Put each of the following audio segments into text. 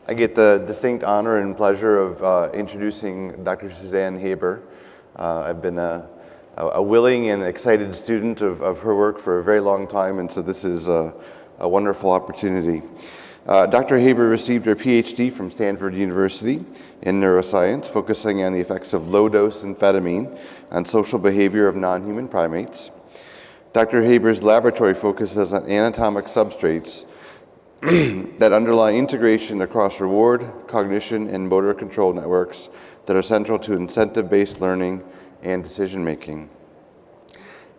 I get the distinct honor and pleasure of introducing Dr. Suzanne Haber. I've been a willing and excited student of her work for a very long time, and so this is a wonderful opportunity. Dr. Haber received her PhD from Stanford University in neuroscience, focusing on the effects of low-dose amphetamine on social behavior of non-human primates. Dr. Haber's laboratory focuses on anatomic substrates that underlie integration across reward, cognition, and motor control networks that are central to incentive-based learning and decision-making.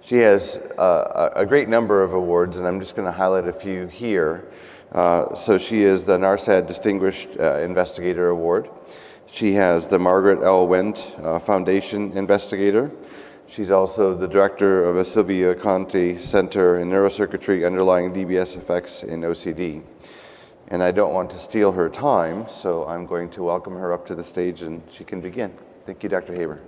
She has a great number of awards, and I'm just going to highlight a few here. So she is the NARSAD Distinguished Investigator Award. She has the Margaret L. Wendt Foundation Investigator. She's also the director of a Silvia Conte Center in Neurocircuitry underlying DBS effects in OCD. And I don't want to steal her time, so I'm going to welcome her up to the stage and she can begin. Thank you, Dr. Haber.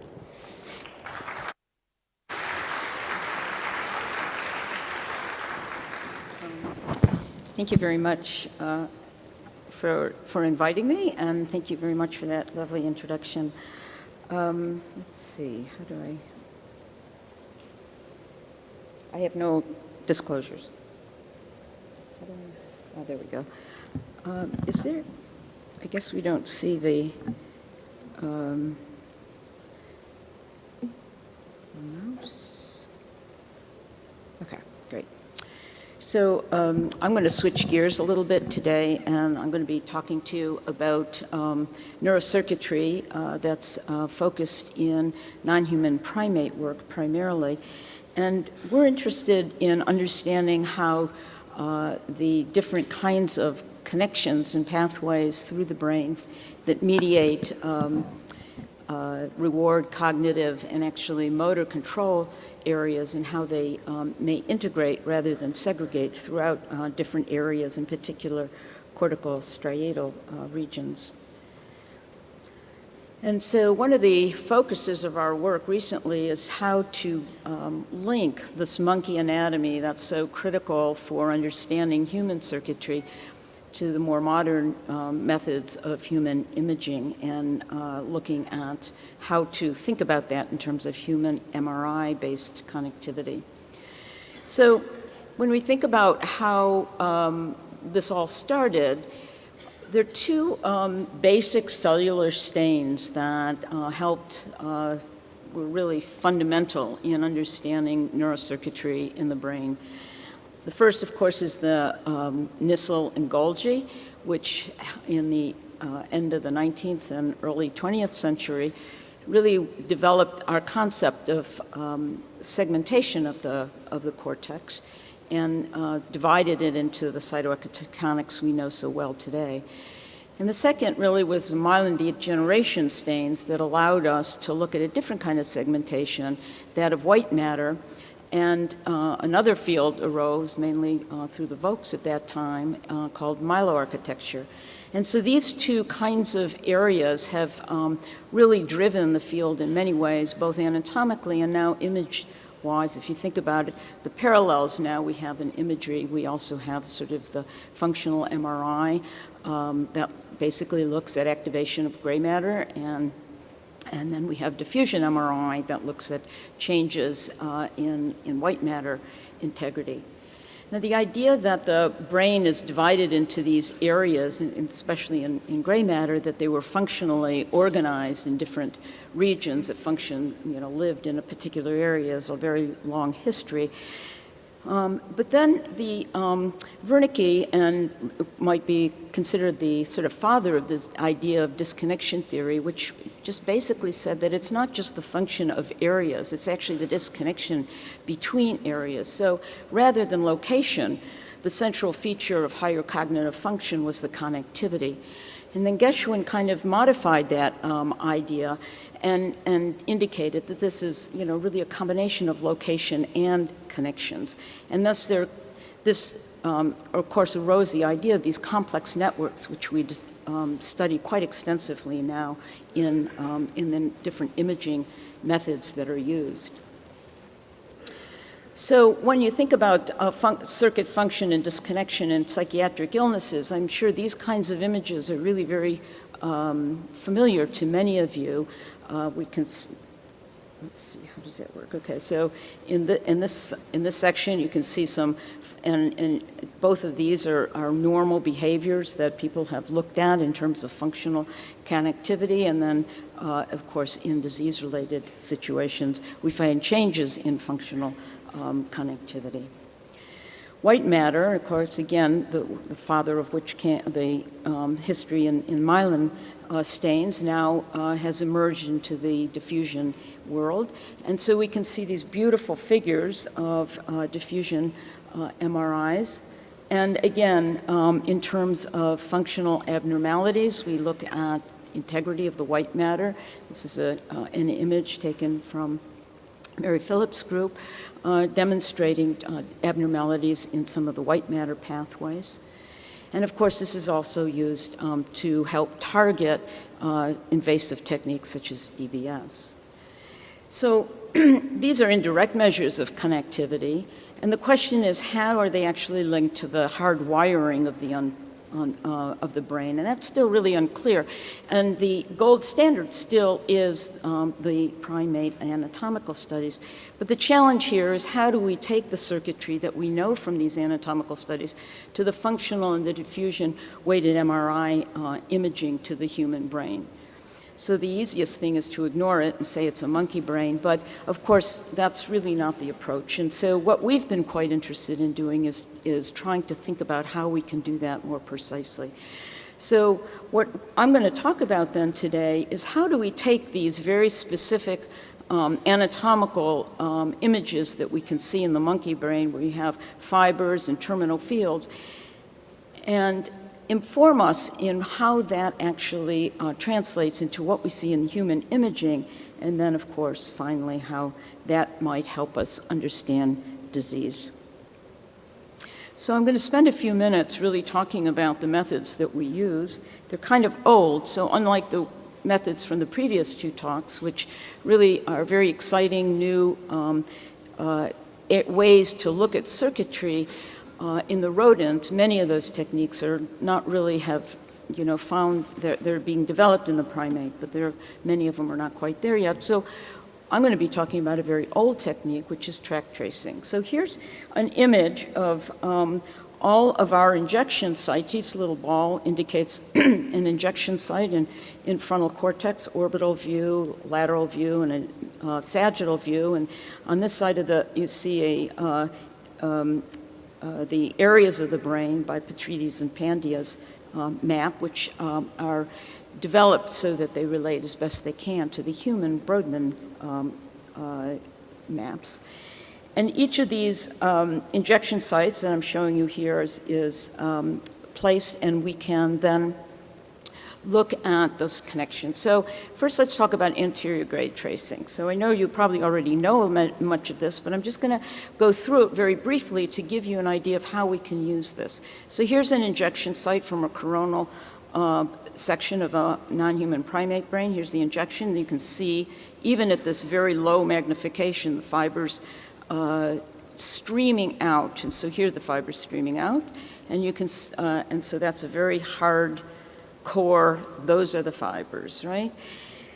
Thank you very much for inviting me, and thank you very much for that lovely introduction. Let's see, how do I have no disclosures. Oh, there we go. Is there, I guess we don't see the mouse. Okay, great. So I'm going to switch gears a little bit today, and I'm going to be talking to you about neurocircuitry that's focused in non-human primate work primarily. And we're interested in understanding how the different kinds of connections and pathways through the brain that mediate reward, cognitive, and actually motor control areas and how they may integrate rather than segregate throughout different areas, in particular cortical-striatal regions. And so one of the focuses of our work recently is how to link this monkey anatomy that's so critical for understanding human circuitry to the more modern methods of human imaging and looking at how to think about that in terms of human MRI-based connectivity. So when we think about how this all started, there are two basic cellular stains that were really fundamental in understanding neurocircuitry in the brain. The first, of course, is the Nissl and Golgi, which in the end of the 19th and early 20th century really developed our concept of segmentation of the cortex and divided it into the cytoarchitectonics we know so well today. And the second really was the myelin degeneration stains that allowed us to look at a different kind of segmentation, that of white matter. And another field arose, mainly through the Vokes at that time, called myeloarchitecture. And so these two kinds of areas have really driven the field in many ways, both anatomically and now image-wise. If you think about it, the parallels now we have in imagery. We also have sort of the functional MRI that basically looks at activation of gray matter, and then we have diffusion MRI that looks at changes in white matter integrity. Now, the idea that the brain is divided into these areas, and especially in gray matter, that they were functionally organized in different regions that lived in a particular area is a very long history. But then the Wernicke and might be considered the sort of father of the idea of disconnection theory, which just basically said that it's not just the function of areas, it's actually the disconnection between areas. So rather than location, the central feature of higher cognitive function was the connectivity. And then Geschwin kind of modified that idea and indicated that this is, really a combination of location and connections. And thus this, of course, arose the idea of these complex networks, which we study quite extensively now in the different imaging methods that are used. So when you think about circuit function and disconnection in psychiatric illnesses, I'm sure these kinds of images are really very familiar to many of you. We can, let's see, how does that work? Okay, so in this section, you can see some, and both of these are normal behaviors that people have looked at in terms of functional connectivity, and then, of course, in disease-related situations, we find changes in functional connectivity. White matter, of course, again, the father of which the history in myelin stains now has emerged into the diffusion world. And so we can see these beautiful figures of diffusion MRIs. And again, in terms of functional abnormalities, we look at integrity of the white matter. This is an image taken from Mary Phillips' group demonstrating abnormalities in some of the white matter pathways. And of course, this is also used to help target invasive techniques such as DBS. So these are indirect measures of connectivity, and the question is, how are they actually linked to the hard wiring of the brain? And that's still really unclear. And the gold standard still is the primate anatomical studies. But the challenge here is, how do we take the circuitry that we know from these anatomical studies to the functional and the diffusion weighted MRI imaging to the human brain? So the easiest thing is to ignore it and say it's a monkey brain, but of course that's really not the approach. And so what we've been quite interested in doing is trying to think about how we can do that more precisely. So what I'm going to talk about then today is, how do we take these very specific anatomical images that we can see in the monkey brain, where you have fibers and terminal fields, and inform us in how that actually translates into what we see in human imaging, and then, of course, finally, how that might help us understand disease. So I'm going to spend a few minutes really talking about the methods that we use. They're kind of old, so unlike the methods from the previous two talks, which really are very exciting new ways to look at circuitry, in the rodent, many of those techniques are not really found, they're being developed in the primate, but many of them are not quite there yet. So I'm going to be talking about a very old technique, which is tract tracing. So here's an image of all of our injection sites. Each little ball indicates an injection site in frontal cortex, orbital view, lateral view, and a sagittal view. And on this side of you see the areas of the brain by Petrides and Pandia's map, which are developed so that they relate as best they can to the human Brodmann maps. And each of these injection sites that I'm showing you here is placed, and we can then look at those connections. So first, let's talk about anterior grade tracing. So I know you probably already know much of this, but I'm just going to go through it very briefly to give you an idea of how we can use this. So here's an injection site from a coronal section of a non-human primate brain. Here's the injection. You can see, even at this very low magnification, the fibers streaming out. And so here are the fibers streaming out. And you can, and so that's a very hard core. Those are the fibers, right?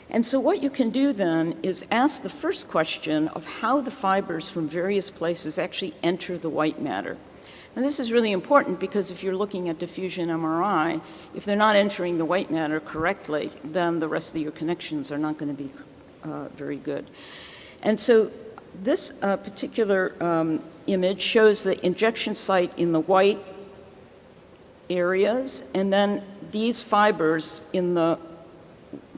And so what you can do then is ask the first question of how the fibers from various places actually enter the white matter. And this is really important, because if you're looking at diffusion MRI, if they're not entering the white matter correctly, then the rest of your connections are not going to be very good. And so this particular image shows the injection site in the white areas, and then these fibers in the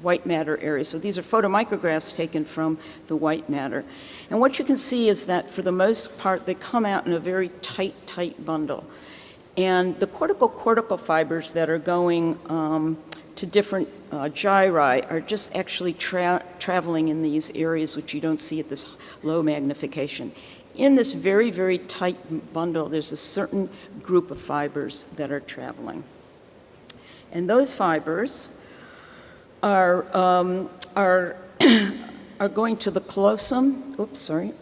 white matter area. So these are photomicrographs taken from the white matter. And what you can see is that for the most part, they come out in a very tight bundle. And the cortico-cortical fibers that are going to different gyri are just actually traveling in these areas, which you don't see at this low magnification. In this very tight bundle, there's a certain group of fibers that are traveling. And those fibers are going to the callosum. Oops, sorry.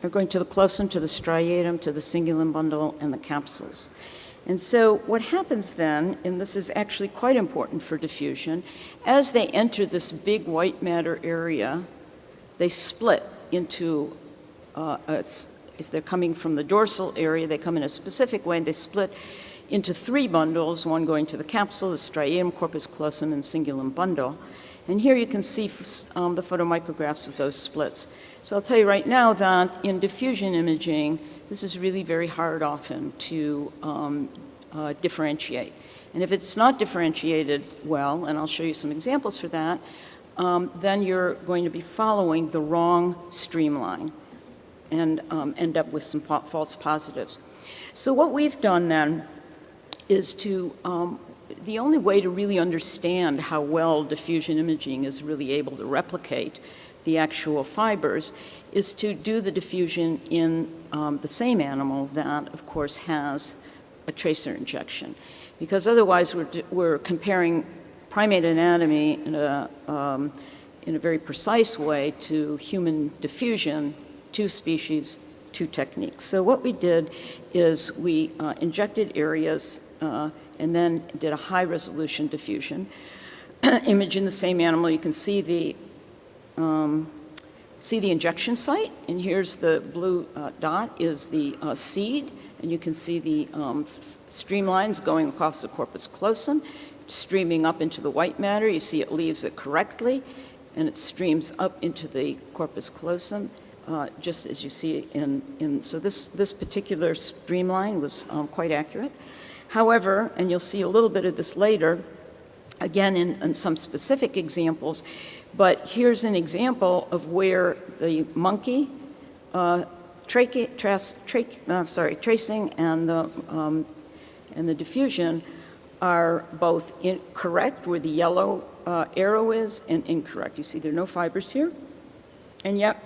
are going to the closon, to the striatum, to the cingulate bundle, and the capsules. And so what happens then, and this is actually quite important for diffusion, as they enter this big white matter area, they split into, if they're coming from the dorsal area, they come in a specific way, and they split into 3 bundles, one going to the capsule, the striatum, corpus callosum, and cingulate bundle. And here you can see the photomicrographs of those splits. So I'll tell you right now that in diffusion imaging, this is really very hard often to differentiate. And if it's not differentiated well, and I'll show you some examples for that, then you're going to be following the wrong streamline and end up with some false positives. So what we've done then is to, the only way to really understand how well diffusion imaging is really able to replicate the actual fibers is to do the diffusion in the same animal that, of course, has a tracer injection. Because otherwise we're comparing primate anatomy in a very precise way to human diffusion, 2 species, 2 techniques. So what we did is we injected areas and then did a high-resolution diffusion image in the same animal. You can see the injection site, and here's the blue dot is the seed, and you can see the streamlines going across the corpus callosum, streaming up into the white matter. You see it leaves it correctly, and it streams up into the corpus callosum, just as you see so this particular streamline was quite accurate. However, and you'll see a little bit of this later, again in some specific examples, but here's an example of where the monkey tracing and the diffusion are both correct, where the yellow arrow is, and incorrect. You see there are no fibers here, and yet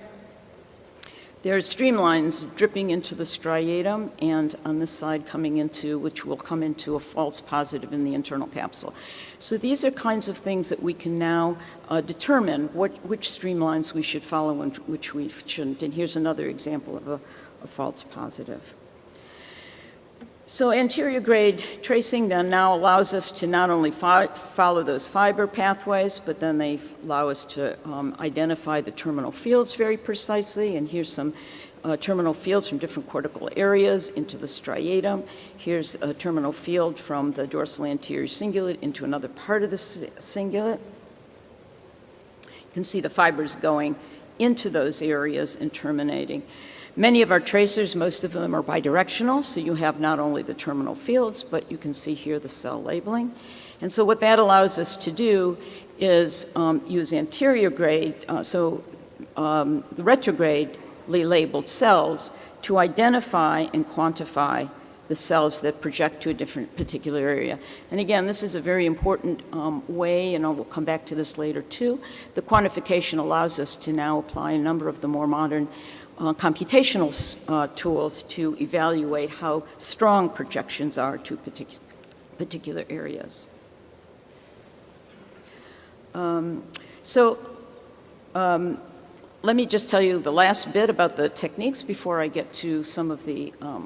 there are streamlines dripping into the striatum, and on this side coming into, which will come into a false positive in the internal capsule. So these are kinds of things that we can now determine which streamlines we should follow and which we shouldn't. And here's another example of a false positive. So anterior grade tracing then now allows us to not only follow those fiber pathways, but then they allow us to identify the terminal fields very precisely. And here's some terminal fields from different cortical areas into the striatum. Here's a terminal field from the dorsal anterior cingulate into another part of the cingulate. You can see the fibers going into those areas and terminating. Many of our tracers, most of them are bidirectional, so you have not only the terminal fields, but you can see here the cell labeling. And so what that allows us to do is use anterior grade, the retrogradely labeled cells, to identify and quantify the cells that project to a different particular area. And again, this is a very important way, and we'll come back to this later too. The quantification allows us to now apply a number of the more modern computational tools to evaluate how strong projections are to particular areas. Let me just tell you the last bit about the techniques before I get to some of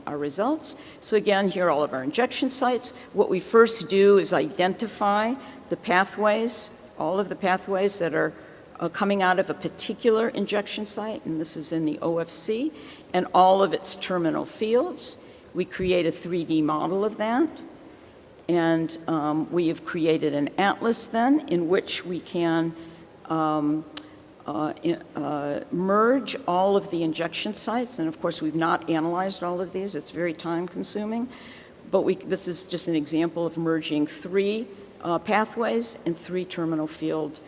our results. So again, here are all of our injection sites. What we first do is identify the pathways, all of the pathways that are coming out of a particular injection site, and this is in the OFC, and all of its terminal fields. We create a 3D model of that, and we have created an atlas then in which we can merge all of the injection sites, and of course we've not analyzed all of these. It's very time consuming, but this is just an example of merging 3 pathways and 3 terminal fields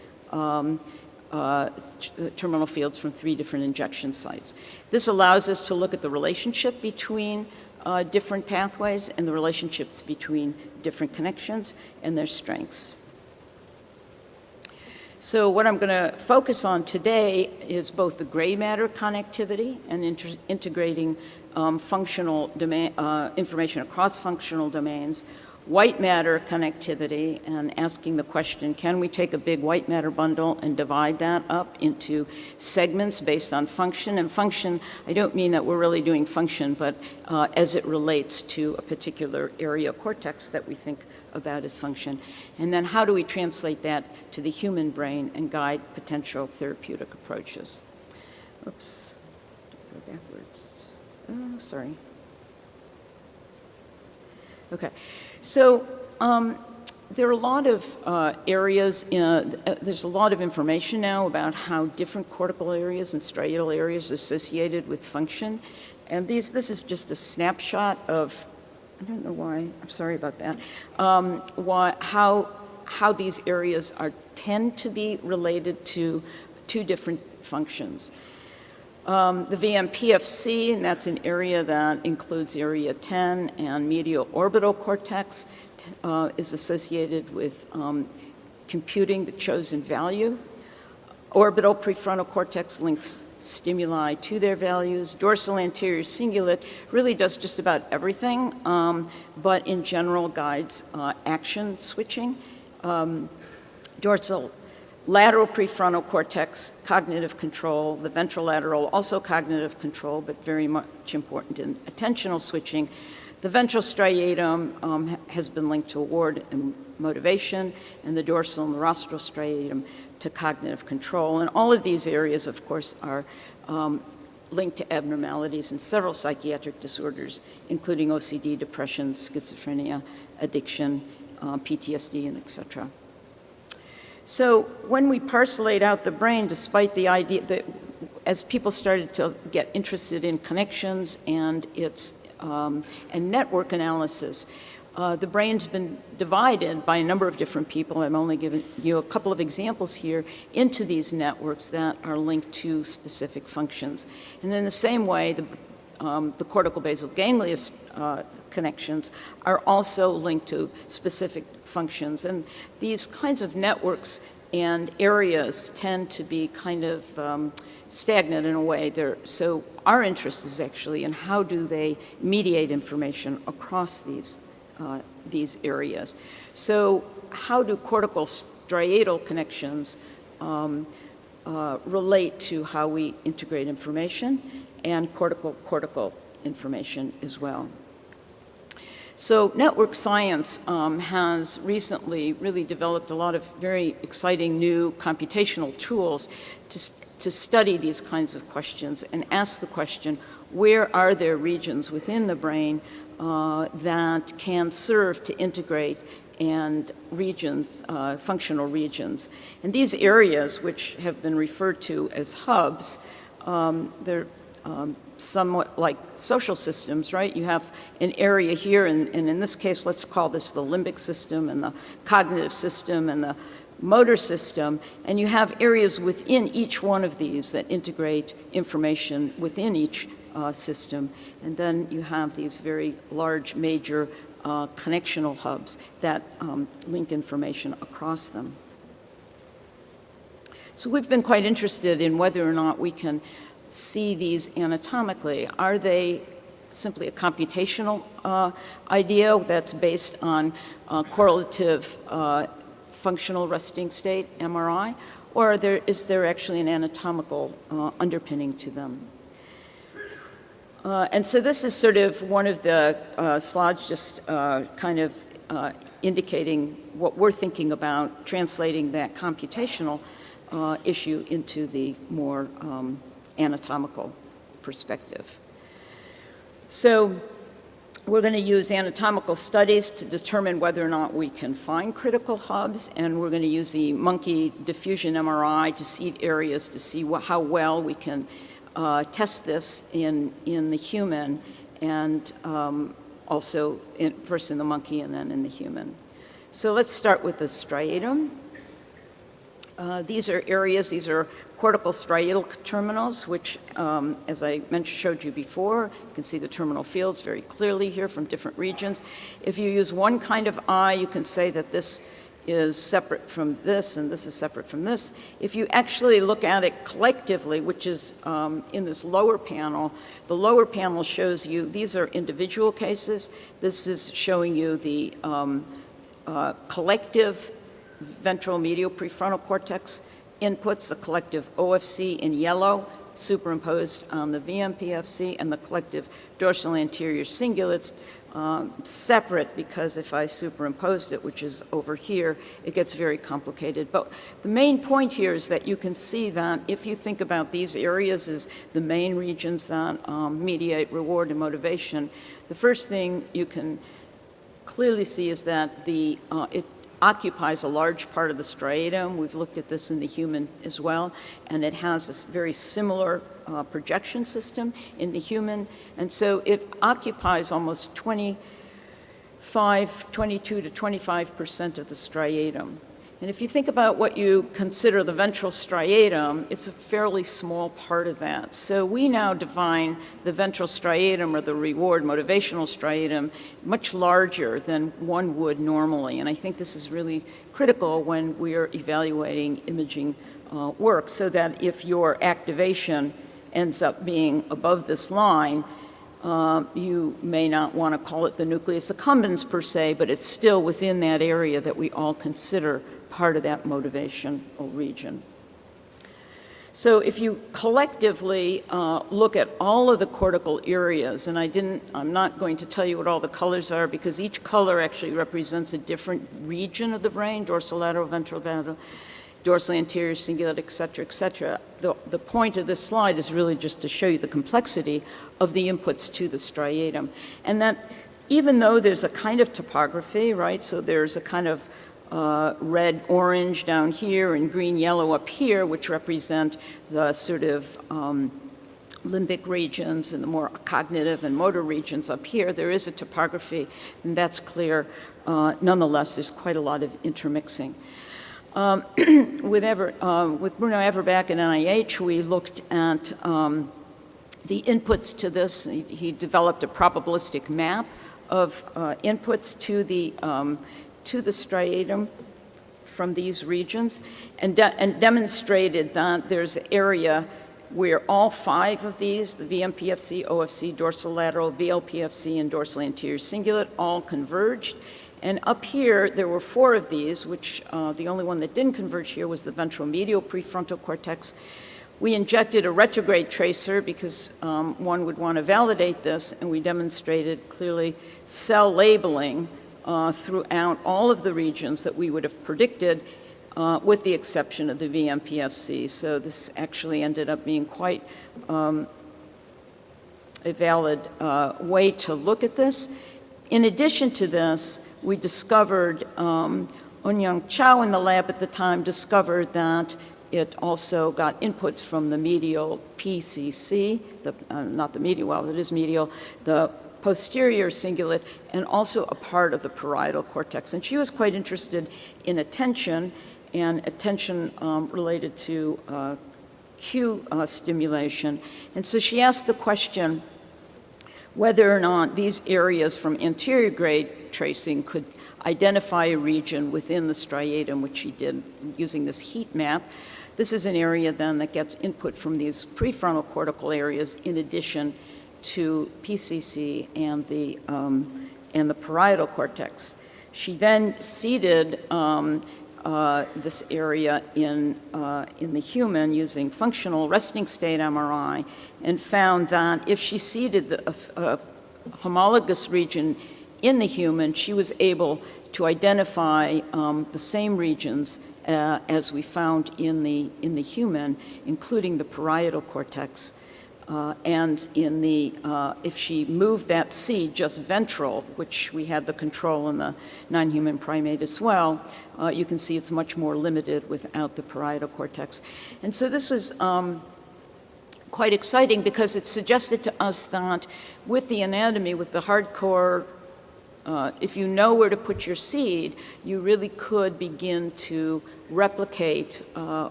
from 3 different injection sites. This allows us to look at the relationship between different pathways and the relationships between different connections and their strengths. So what I'm going to focus on today is both the gray matter connectivity and integrating functional information across functional domains white matter connectivity and asking the question, can we take a big white matter bundle and divide that up into segments based on function? And function, I don't mean that we're really doing function, but as it relates to a particular area of cortex that we think about as function. And then how do we translate that to the human brain and guide potential therapeutic approaches? Oops, go backwards. Oh, sorry. Okay, so there are a lot of areas, there's a lot of information now about how different cortical areas and striatal areas are associated with function. And this is just a snapshot of, I don't know why, I'm sorry about that, how these areas tend to be related to two different functions. The VMPFC, and that's an area that includes area 10 and medial orbital cortex, is associated with computing the chosen value. Orbital prefrontal cortex links stimuli to their values. Dorsal anterior cingulate really does just about everything, but in general guides action switching. Dorsal lateral prefrontal cortex, cognitive control. The ventrolateral, also cognitive control, but very much important in attentional switching. The ventral striatum has been linked to award and motivation, and the dorsal and the rostral striatum to cognitive control. And all of these areas, of course, are linked to abnormalities in several psychiatric disorders, including OCD, depression, schizophrenia, addiction, PTSD, and et cetera. So when we parcelate out the brain, despite the idea that as people started to get interested in connections and network analysis, the brain's been divided by a number of different people. I'm only giving you a couple of examples here into these networks that are linked to specific functions. And in the same way, the cortical-basal ganglia connections are also linked to specific functions. And these kinds of networks and areas tend to be kind of stagnant in a way. So our interest is actually in how do they mediate information across these areas. So how do cortical-striatal connections relate to how we integrate information, and cortical-cortical information as well? So network science has recently really developed a lot of very exciting new computational tools to study these kinds of questions and ask the question, where are there regions within the brain that can serve to integrate and regions, functional regions. And these areas, which have been referred to as hubs, they're somewhat like social systems, right? You have an area here, and in this case, let's call this the limbic system and the cognitive system and the motor system, and you have areas within each one of these that integrate information within each system, and then you have these very large major connectional hubs that link information across them. So we've been quite interested in whether or not we can see these anatomically. Are they simply a computational idea that's based on correlative functional resting state, MRI, or is there actually an anatomical underpinning to them? And so this is sort of one of the slides just kind of indicating what we're thinking about translating that computational issue into the more anatomical perspective. So we're going to use anatomical studies to determine whether or not we can find critical hubs, and we're going to use the monkey diffusion MRI to seed areas to see how well we can test this in the human, and also first in the monkey and then in the human. So let's start with the striatum. These are areas, these are cortical-striatal terminals, which, as I showed you before, you can see the terminal fields very clearly here from different regions. If you use one kind of eye, you can say that this is separate from this, and this is separate from this. If you actually look at it collectively, which is in this lower panel, the lower panel shows you, these are individual cases. This is showing you the collective ventral medial prefrontal cortex inputs, the collective OFC in yellow, superimposed on the VMPFC, and the collective dorsal anterior cingulates separate, because if I superimposed it, which is over here, it gets very complicated. But the main point here is that you can see that if you think about these areas as the main regions that mediate reward and motivation, the first thing you can clearly see is that it occupies a large part of the striatum. We've looked at this in the human as well, and it has this very similar projection system in the human, and so it occupies almost 22 to 25% of the striatum. And if you think about what you consider the ventral striatum, it's a fairly small part of that. So we now define the ventral striatum, or the reward motivational striatum, much larger than one would normally. And I think this is really critical when we are evaluating imaging work, so that if your activation ends up being above this line, you may not want to call it the nucleus accumbens per se, but it's still within that area that we all consider part of that motivational region. So if you collectively look at all of the cortical areas, and I'm not going to tell you what all the colors are, because each color actually represents a different region of the brain, dorsolateral, ventrolateral, dorsal anterior, cingulate, et cetera, et cetera. The point of this slide is really just to show you the complexity of the inputs to the striatum. And that even though there's a kind of topography, right, so there's a kind of red, orange down here and green, yellow up here, which represent the sort of limbic regions and the more cognitive and motor regions up here. There is a topography, and that's clear. Nonetheless, there's quite a lot of intermixing. With Bruno Everback at NIH, we looked at the inputs to this. He developed a probabilistic map of inputs to the striatum from these regions, and demonstrated that there's an area where all 5 of these, the VMPFC, OFC, dorsolateral, VLPFC, and dorsal anterior cingulate, all converged. And up here, there were 4 of these, which the only one that didn't converge here was the ventral medial prefrontal cortex. We injected a retrograde tracer because one would want to validate this, and we demonstrated clearly cell labeling throughout all of the regions that we would have predicted, with the exception of the VMPFC. So this actually ended up being quite a valid way to look at this. In addition to this, we discovered, Eunyoung Chow in the lab at the time discovered that it also got inputs from the medial PCC, not the medial, well, it is medial, the posterior cingulate, and also a part of the parietal cortex. And she was quite interested in attention, and attention related to cue stimulation. And so she asked the question whether or not these areas from anterior grade tracing could identify a region within the striatum, which she did using this heat map. This is an area then that gets input from these prefrontal cortical areas in addition to PCC and the parietal cortex. She then seeded this area in the human using functional resting state MRI, and found that if she seeded a homologous region in the human, she was able to identify the same regions as we found in the human, including the parietal cortex. And in the, if she moved that seed just ventral, which we had the control in the non-human primate as well, you can see it's much more limited without the parietal cortex. And so this was quite exciting because it suggested to us that with the anatomy, with the hardcore, if you know where to put your seed, you really could begin to replicate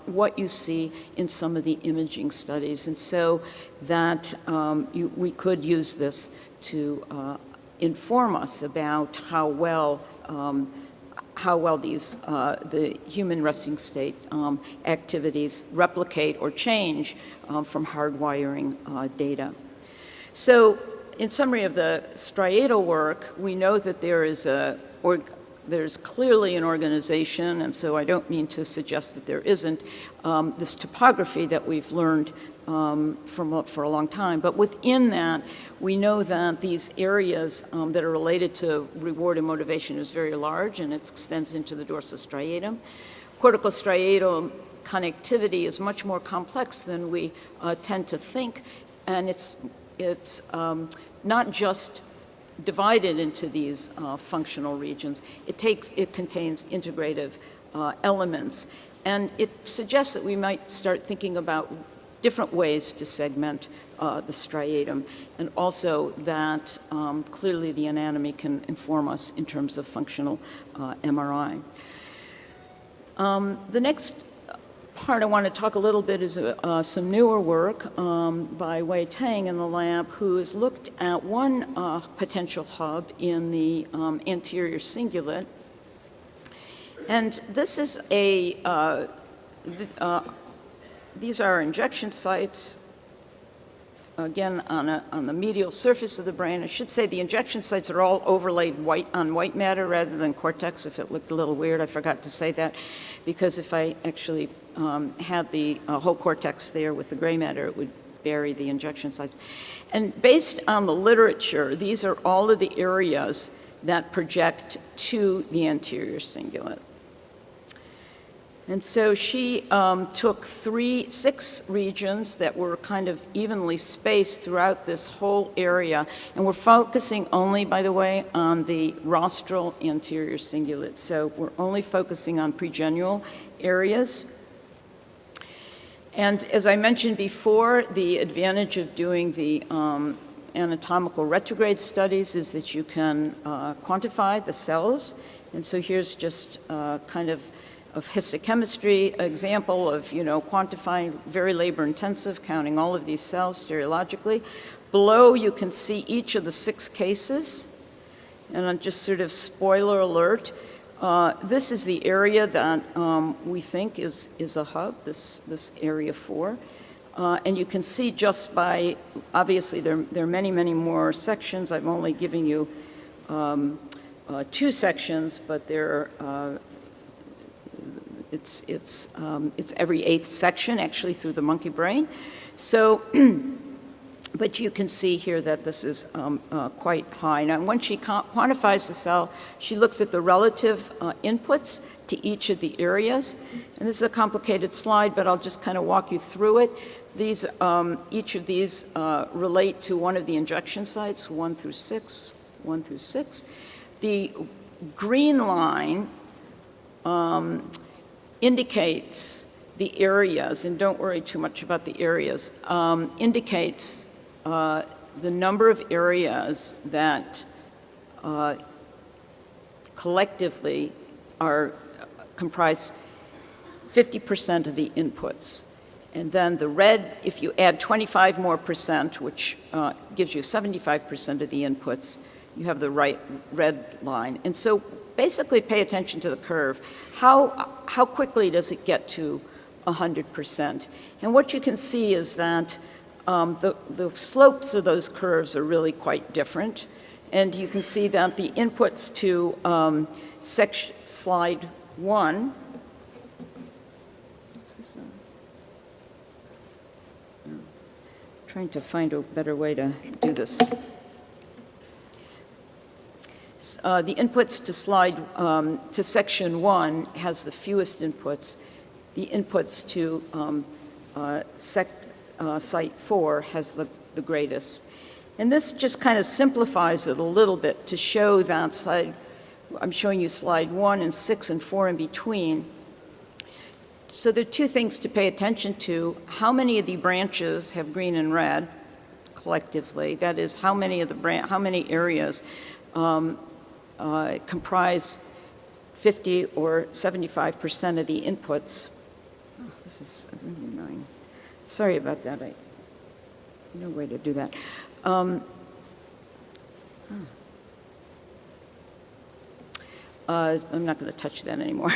what you see in some of the imaging studies. And so that we could use this to inform us about how how well these, the human resting state activities replicate or change from hardwiring data. So in summary of the striatal work, we know that there's clearly an organization, and so I don't mean to suggest that there isn't this topography that we've learned for a long time. But within that, we know that these areas that are related to reward and motivation is very large, and it extends into the dorsal striatum. Cortico-striatal connectivity is much more complex than we tend to think, and it's not just divided into these functional regions. It contains integrative elements, and it suggests that we might start thinking about different ways to segment the striatum, and also that clearly the anatomy can inform us in terms of functional MRI. The next part I want to talk a little bit is some newer work by Wei Tang in the lab, who has looked at one potential hub in the anterior cingulate. And this is these are injection sites, again, on the medial surface of the brain. I should say the injection sites are all overlaid on white matter rather than cortex. If it looked a little weird, I forgot to say that, because if I actually had the whole cortex there with the gray matter, it would bury the injection sites. And based on the literature, these are all of the areas that project to the anterior cingulate. And so she took 6 regions that were kind of evenly spaced throughout this whole area. And we're focusing only, by the way, on the rostral anterior cingulate. So we're only focusing on pregenual areas. And as I mentioned before, the advantage of doing the anatomical retrograde studies is that you can quantify the cells. And so here's just kind of histochemistry example of, quantifying, very labor intensive, counting all of these cells stereologically. Below, you can see each of the 6 cases. And I'm just sort of spoiler alert. This is the area that we think is a hub, this area 4. And you can see just by, obviously there are many, many more sections. I'm only giving you 2 sections, but there are, it's every 8th section actually through the monkey brain. So, but you can see here that this is quite high. Now, when she quantifies the cell, she looks at the relative inputs to each of the areas. And this is a complicated slide, but I'll just kind of walk you through it. These, each of these relate to one of the injection sites, 1 through 6, 1 through 6. The green line indicates the areas, and don't worry too much about the areas, indicates the number of areas that collectively comprise 50% of the inputs. And then the red, if you add 25 more percent, which gives you 75% of the inputs, you have the red line. And so basically pay attention to the curve. How quickly does it get to 100%? And what you can see is that the slopes of those curves are really quite different. And you can see that the inputs to slide 1, trying to find a better way to do this. The inputs to to section 1 has the fewest inputs. The inputs to site 4 has the greatest. And this just kind of simplifies it a little bit to show that I'm showing you slide 1 and 6 and 4 in between. So there are 2 things to pay attention to. How many of the branches have green and red collectively? That is, how many areas comprise 50 or 75% of the inputs. Oh, this is really annoying. Sorry about that. No way to do that. I'm not going to touch that anymore.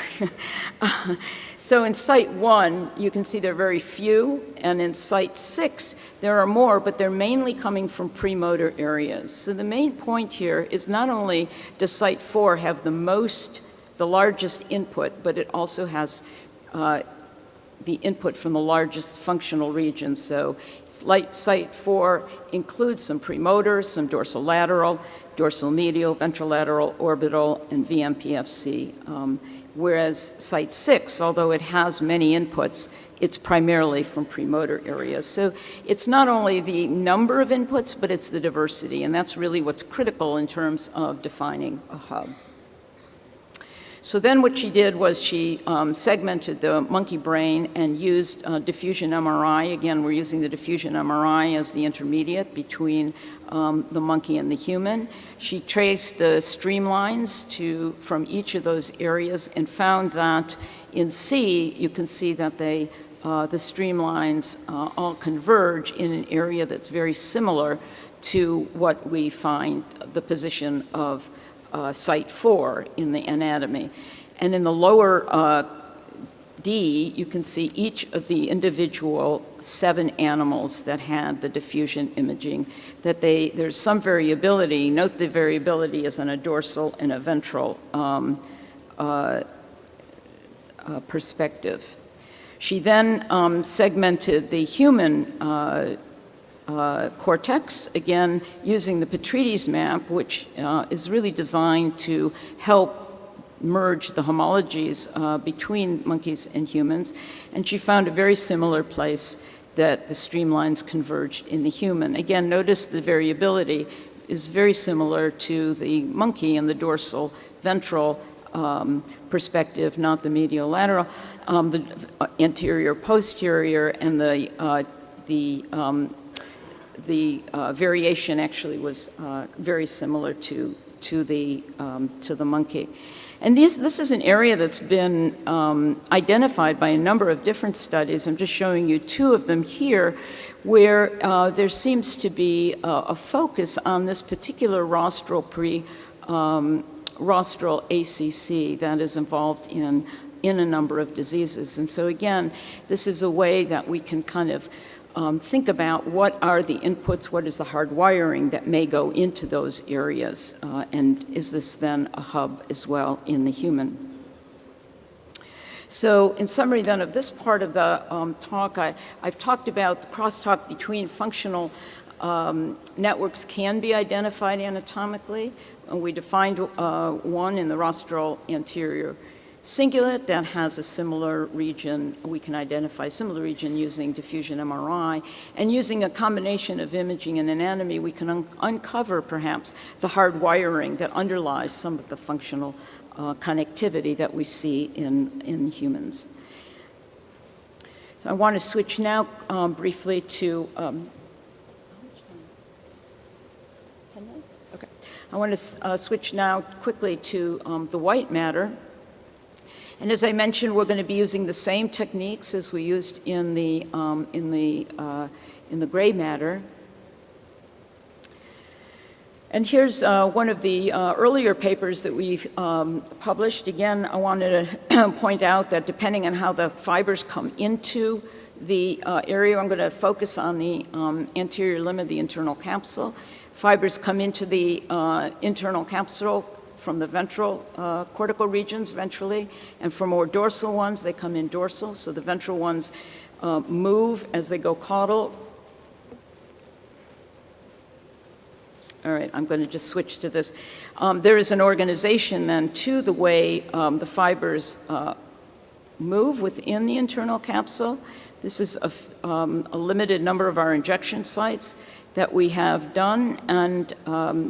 So in site 1, you can see there are very few, and in site 6, there are more, but they're mainly coming from premotor areas. So the main point here is not only does site 4 have the largest input, but it also has the input from the largest functional region. So site 4 includes some premotor, some dorsolateral, dorsal medial, ventrolateral, orbital, and VMPFC. Whereas site 6, although it has many inputs, it's primarily from premotor areas. So it's not only the number of inputs, but it's the diversity, and that's really what's critical in terms of defining a hub. So then what she did was she segmented the monkey brain and used diffusion MRI. Again, we're using the diffusion MRI as the intermediate between the monkey and the human. She traced the streamlines from each of those areas and found that in C, you can see that the streamlines all converge in an area that's very similar to what we find the position of site 4 in the anatomy. And in the lower D, you can see each of the individual 7 animals that had the diffusion imaging, that there's some variability. Note the variability is on a dorsal and a ventral perspective. She then segmented the human cortex, again, using the Petrides map, which is really designed to help merge the homologies between monkeys and humans. And she found a very similar place that the streamlines converged in the human. Again, notice the variability is very similar to the monkey in the dorsal ventral perspective, not the medial lateral, the anterior posterior, and the variation actually was very similar to the monkey. And this is an area that's been identified by a number of different studies. I'm just showing you 2 of them here, where there seems to be a focus on this particular rostral rostral ACC that is involved in a number of diseases. And so again, this is a way that we can kind of think about what are the inputs, what is the hardwiring that may go into those areas, and is this then a hub as well in the human? So in summary then of this part of the talk, I've talked about the crosstalk between functional networks can be identified anatomically. We defined one in the rostral anterior cingulate that has a similar region. We can identify a similar region using diffusion MRI. And using a combination of imaging and anatomy, we can uncover perhaps the hard wiring that underlies some of the functional connectivity that we see in humans. So I want to switch now briefly to 10 minutes? Okay. I want to switch now quickly to the white matter. And as I mentioned, we're going to be using the same techniques as we used in the gray matter. And here's one of the earlier papers that we've published. Again, I wanted to point out that depending on how the fibers come into the area, I'm going to focus on the anterior limb of the internal capsule. Fibers come into the internal capsule from the ventral cortical regions ventrally, and for more dorsal ones, they come in dorsal. So the ventral ones move as they go caudal. All right, I'm going to just switch to this. There is an organization then to the way the fibers move within the internal capsule. This is a limited number of our injection sites that we have done and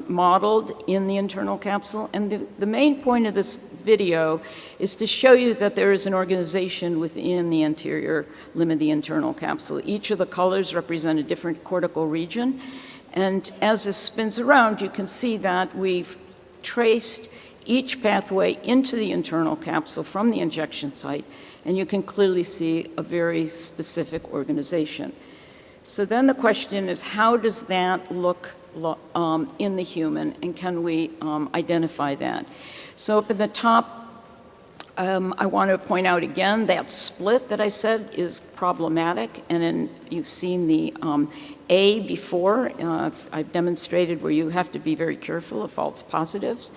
modeled in the internal capsule. And the main point of this video is to show you that there is an organization within the anterior limb of the internal capsule. Each of the colors represent a different cortical region. And as this spins around, you can see that we've traced each pathway into the internal capsule from the injection site, and you can clearly see a very specific organization. So then the question is, how does that look in the human, and can we identify that? So up in the top, I want to point out again that split that I said is problematic, and then you've seen the A before. I've demonstrated where you have to be very careful of false positives.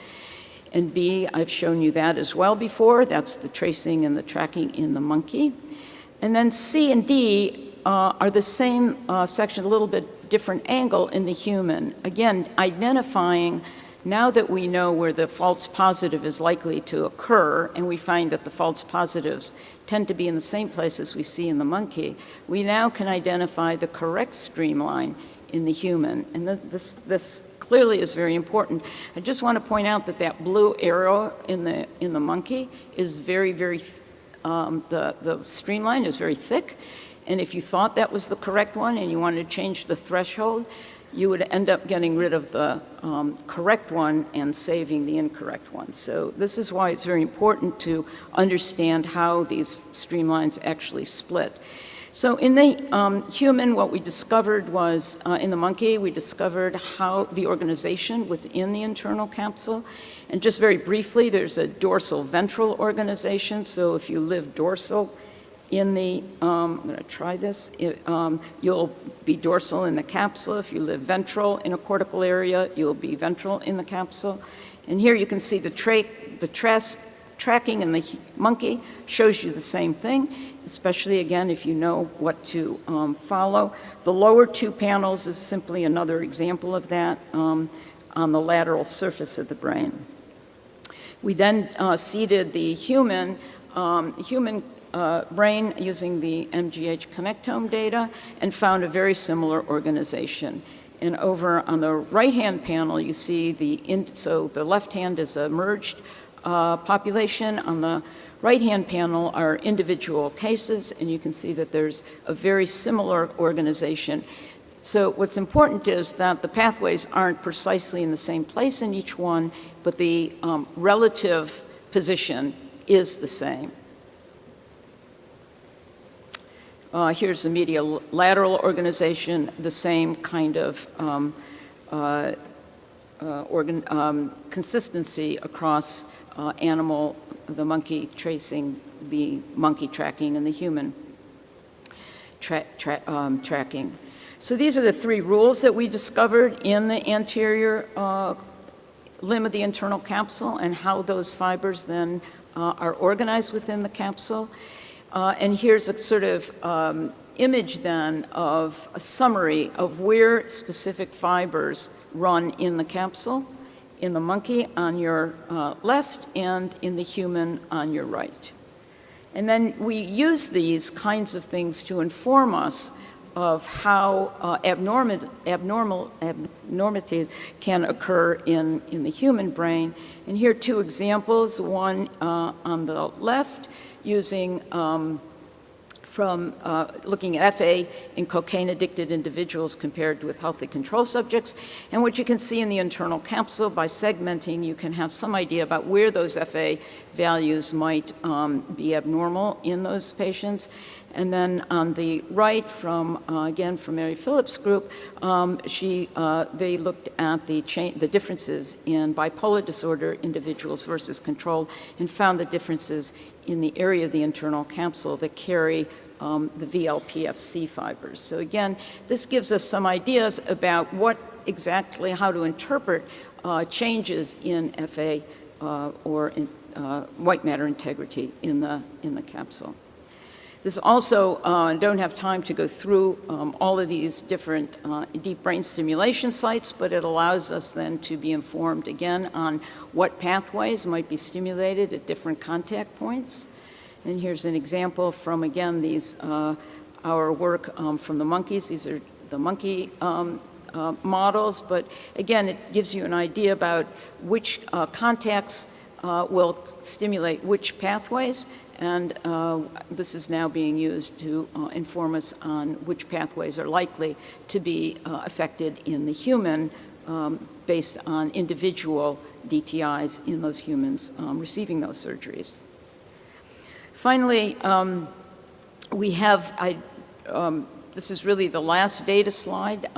And B, I've shown you that as well before. That's the tracing and the tracking in the monkey. And then C and D are the same section, a little bit different angle in the human. Again, identifying, now that we know where the false positive is likely to occur, and we find that the false positives tend to be in the same places we see in the monkey, we now can identify the correct streamline in the human. And this clearly is very important. I just want to point out that that blue arrow in the monkey is very, very, the streamline is very thick. And if you thought that was the correct one and you wanted to change the threshold, you would end up getting rid of the correct one and saving the incorrect one. So this is why it's very important to understand how these streamlines actually split. So in the human, what we discovered was, in the monkey, we discovered how the organization within the internal capsule. And just very briefly, there's a dorsal ventral organization. So if you live dorsal in the, I'm going to try this, you'll be dorsal in the capsule. If you live ventral in a cortical area, you'll be ventral in the capsule. And here you can see the tracking in the monkey shows you the same thing, especially again if you know what to follow. The lower two panels is simply another example of that on the lateral surface of the brain. We then seeded the human brain using the MGH connectome data and found a very similar organization. And over on the right-hand panel, you see so the left hand is a merged population. On the right-hand panel are individual cases, and you can see that there's a very similar organization. So what's important is that the pathways aren't precisely in the same place in each one, but the relative position is the same. Here's the medial lateral organization, the same kind of consistency across the monkey tracing, the monkey tracking, and the human tracking. So these are the three rules that we discovered in the anterior limb of the internal capsule and how those fibers then are organized within the capsule. And here's a sort of image then of a summary of where specific fibers run in the capsule, in the monkey on your left and in the human on your right. And then we use these kinds of things to inform us of how abnormalities can occur in the human brain. And here are two examples, one on the left using from looking at FA in cocaine-addicted individuals compared with healthy control subjects. And what you can see in the internal capsule, by segmenting, you can have some idea about where those FA values might be abnormal in those patients. And then on the right, from again from Mary Phillips' group, they looked at the differences in bipolar disorder individuals versus control, and found the differences in the area of the internal capsule that carry the VLPFC fibers. So again, this gives us some ideas about how to interpret changes in FA or in white matter integrity in the capsule. This also, I don't have time to go through all of these different deep brain stimulation sites, but it allows us then to be informed again on what pathways might be stimulated at different contact points. And here's an example from, again, our work from the monkeys. These are the monkey models, but again, it gives you an idea about which contacts will stimulate which pathways. And this is now being used to inform us on which pathways are likely to be affected in the human based on individual DTIs in those humans receiving those surgeries. Finally, we have, this is really the last data slide.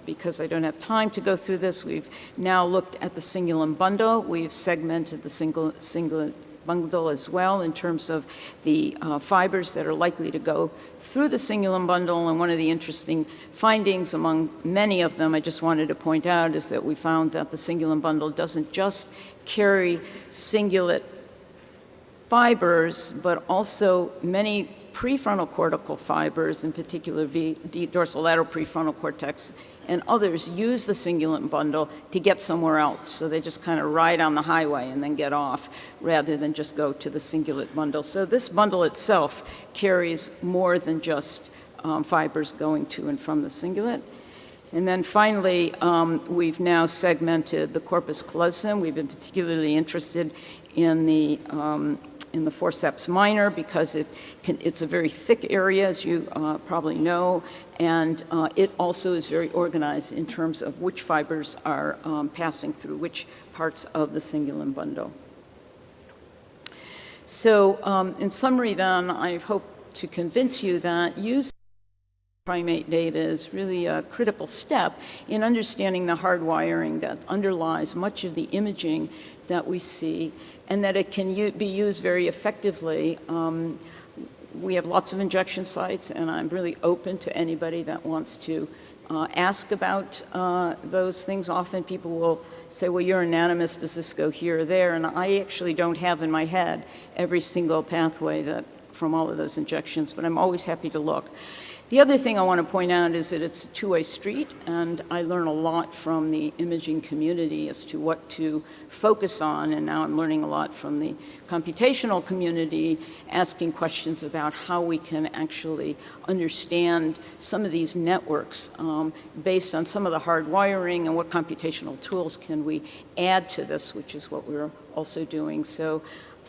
because I don't have time to go through this, we've now looked at the cingulate bundle. We've segmented the cingulate bundle as well in terms of the fibers that are likely to go through the cingulate bundle. And one of the interesting findings among many of them I just wanted to point out is that we found that the cingulate bundle doesn't just carry cingulate fibers, but also many prefrontal cortical fibers, in particular dorsolateral prefrontal cortex, and others use the cingulate bundle to get somewhere else. So they just kind of ride on the highway and then get off, rather than just go to the cingulate bundle. So this bundle itself carries more than just fibers going to and from the cingulate. And then finally, we've now segmented the corpus callosum. We've been particularly interested in the forceps minor because it's a very thick area, as you probably know, and it also is very organized in terms of which fibers are passing through which parts of the cingulate bundle. So in summary then, I hope to convince you that using primate data is really a critical step in understanding the hardwiring that underlies much of the imaging that we see, and that it can be used very effectively. We have lots of injection sites, and I'm really open to anybody that wants to ask about those things. Often people will say, well, you're an anatomist, does this go here or there? And I actually don't have in my head every single pathway from all of those injections, but I'm always happy to look. The other thing I want to point out is that it's a two-way street, and I learn a lot from the imaging community as to what to focus on, and now I'm learning a lot from the computational community, asking questions about how we can actually understand some of these networks based on some of the hard wiring, and what computational tools can we add to this, which is what we're also doing. So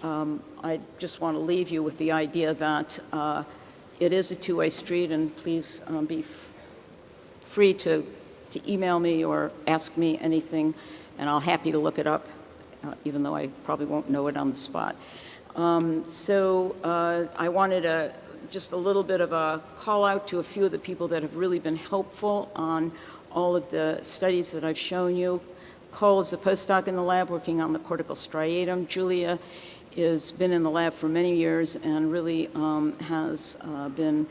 I just want to leave you with the idea that it is a two-way street, and please be free to email me or ask me anything, and I'll happy to look it up, even though I probably won't know it on the spot. I wanted just a little bit of a call out to a few of the people that have really been helpful on all of the studies that I've shown you. Cole is a postdoc in the lab working on the cortical-striatum. Julia has been in the lab for many years and really has been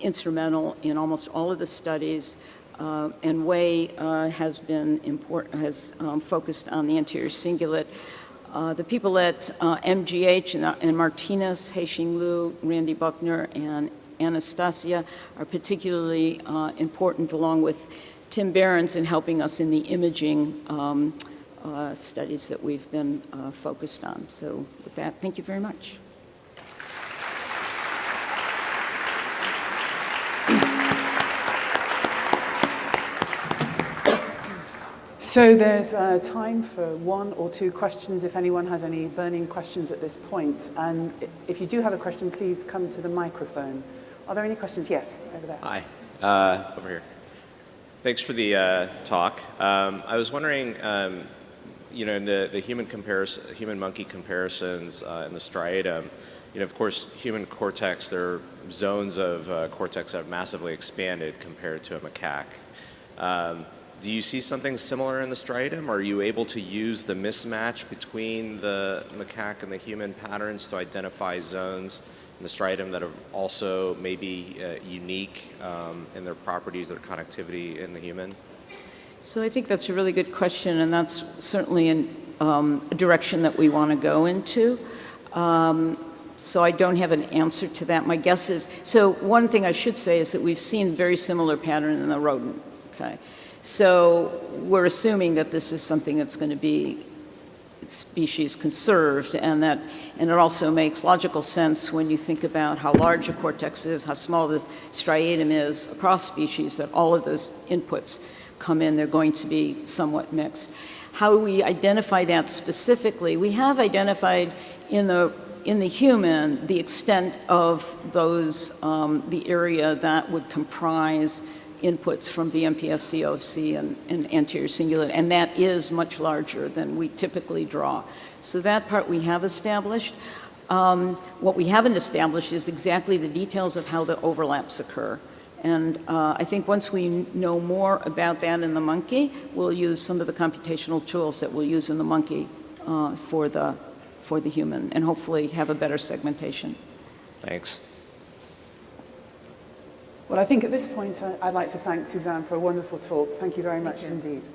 instrumental in almost all of the studies. And Wei has focused on the anterior cingulate. The people at MGH and Martinez, Haixing Liu, Randy Buckner, and Anastasia are particularly important, along with Tim Behrens, in helping us in the imaging studies that we've been focused on. So with that, thank you very much. So there's time for one or two questions if anyone has any burning questions at this point. And if you do have a question, please come to the microphone. Are there any questions? Yes, over there. Hi, over here. Thanks for the talk. I was wondering, in the human-monkey comparisons in the striatum, of course, human cortex, there are zones of cortex that have massively expanded compared to a macaque. Do you see something similar in the striatum? Are you able to use the mismatch between the macaque and the human patterns to identify zones in the striatum that are also maybe unique in their properties, their connectivity in the human? So I think that's a really good question, and that's certainly a direction that we want to go into. So I don't have an answer to that. My guess is, so one thing I should say is that we've seen very similar pattern in the rodent, okay? So we're assuming that this is something that's going to be species conserved, and it also makes logical sense when you think about how large a cortex is, how small the striatum is across species, that all of those inputs come in, they're going to be somewhat mixed. How do we identify that specifically? We have identified in the human the extent of those, the area that would comprise inputs from VMPFC, OFC, and anterior cingulate, and that is much larger than we typically draw. So that part we have established. What we haven't established is exactly the details of how the overlaps occur. And I think once we know more about that in the monkey, we'll use some of the computational tools that we'll use in the monkey for the human, and hopefully have a better segmentation. Thanks. Well, I think at this point, I'd like to thank Suzanne for a wonderful talk. Thank you very much indeed.